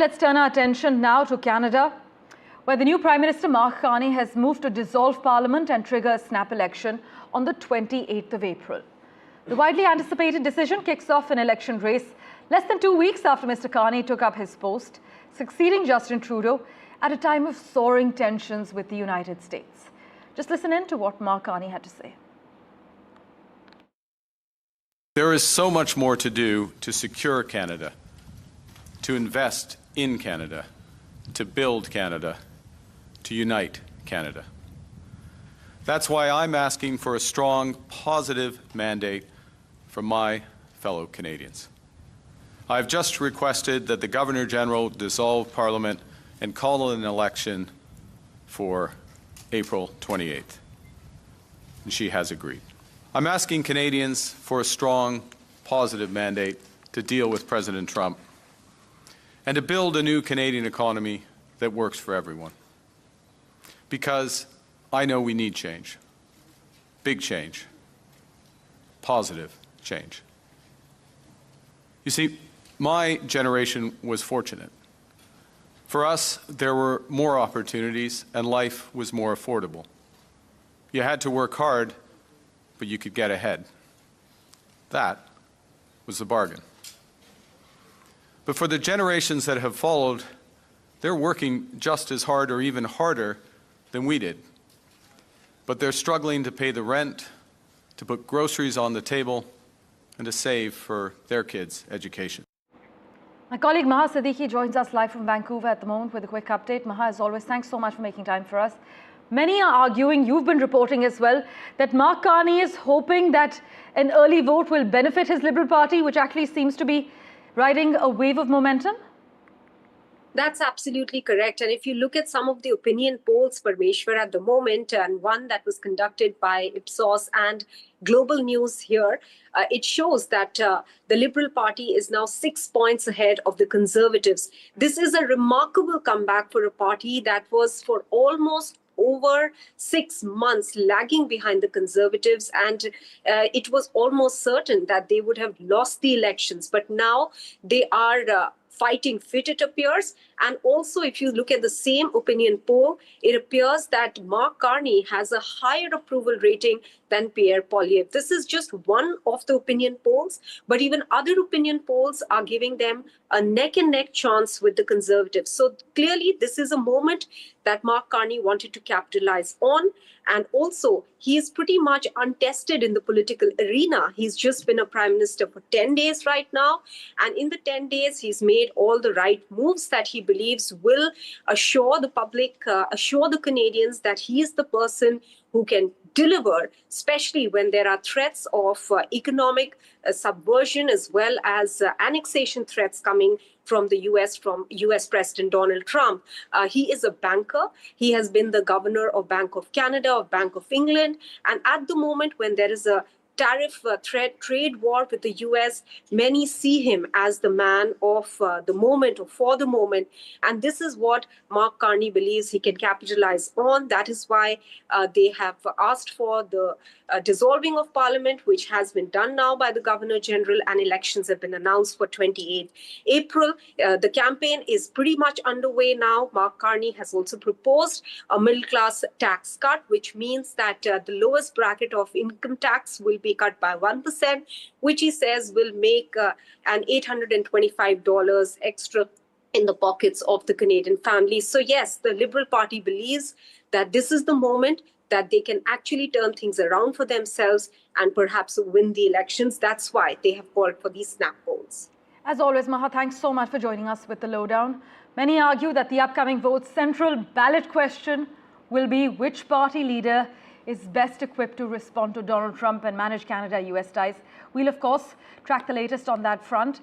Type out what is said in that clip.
Let's turn our attention now to Canada, where the new Prime Minister Mark Carney has moved to dissolve Parliament and trigger a snap election on the 28th of April. The widely anticipated decision kicks off an election race less than 2 weeks after Mr. Carney took up his post, succeeding Justin Trudeau at a time of soaring tensions with the United States. Just listen in to what Mark Carney had to say. There is so much more to do to secure Canada, to invest in Canada, to build Canada, to unite Canada. That's why I'm asking for a strong, positive mandate from my fellow Canadians. I've just requested that the Governor-General dissolve Parliament and call an election for April 28th. And she has agreed. I'm asking Canadians for a strong, positive mandate to deal with President Trump and to build a new Canadian economy that works for everyone. Because I know we need change. Big change. Positive change. You see, my generation was fortunate. For us, there were more opportunities and life was more affordable. You had to work hard, but you could get ahead. That was the bargain. But for the generations that have followed, they're working just as hard or even harder than we did. But they're struggling to pay the rent, to put groceries on the table, and to save for their kids' education. My colleague Maha Siddiqui joins us live from Vancouver at the moment with a quick update. Maha, as always, thanks so much for making time for us. Many are arguing, you've been reporting as well, that Mark Carney is hoping that an early vote will benefit his Liberal Party, which actually seems to be riding a wave of momentum. That's absolutely correct. And if you look at some of the opinion polls, Parmeshwar, at the moment, and one that was conducted by Ipsos and Global News here, it shows that the Liberal Party is now 6 points ahead of the Conservatives. This is a remarkable comeback for a party that was for almost over 6 months lagging behind the Conservatives, and it was almost certain that they would have lost the elections. But now they are fighting fit, it appears. And also, if you look at the same opinion poll, it appears that Mark Carney has a higher approval rating than Pierre Poilievre. This is just one of the opinion polls, but even other opinion polls are giving them a neck-and-neck chance with the Conservatives. So clearly, this is a moment that Mark Carney wanted to capitalize on. And also, he is pretty much untested in the political arena. He's just been a prime minister for 10 days right now. And in the 10 days, he's made all the right moves that he believes will assure the public, assure the Canadians that he is the person who can deliver, especially when there are threats of economic subversion as well as annexation threats coming from the US, from US President Donald Trump. He is a banker. He has been the governor of Bank of Canada, of Bank of England. And at the moment when there is a tariff trade war with the US, many see him as the man of the moment or for the moment. And this is what Mark Carney believes he can capitalize on. That is why they have asked for the dissolving of Parliament, which has been done now by the Governor-General, and elections have been announced for 28th April. The campaign is pretty much underway now. Mark Carney has also proposed a middle-class tax cut, which means that the lowest bracket of income tax will be cut by 1%, which he says will make an $825 extra in the pockets of the Canadian families. So yes, the Liberal Party believes that this is the moment that they can actually turn things around for themselves and perhaps win the elections. That's why they have called for these snap polls. As always, Maha, thanks so much for joining us with the lowdown. Many argue that the upcoming vote's central ballot question will be which party leader is best equipped to respond to Donald Trump and manage Canada-US ties. We'll, of course, track the latest on that front.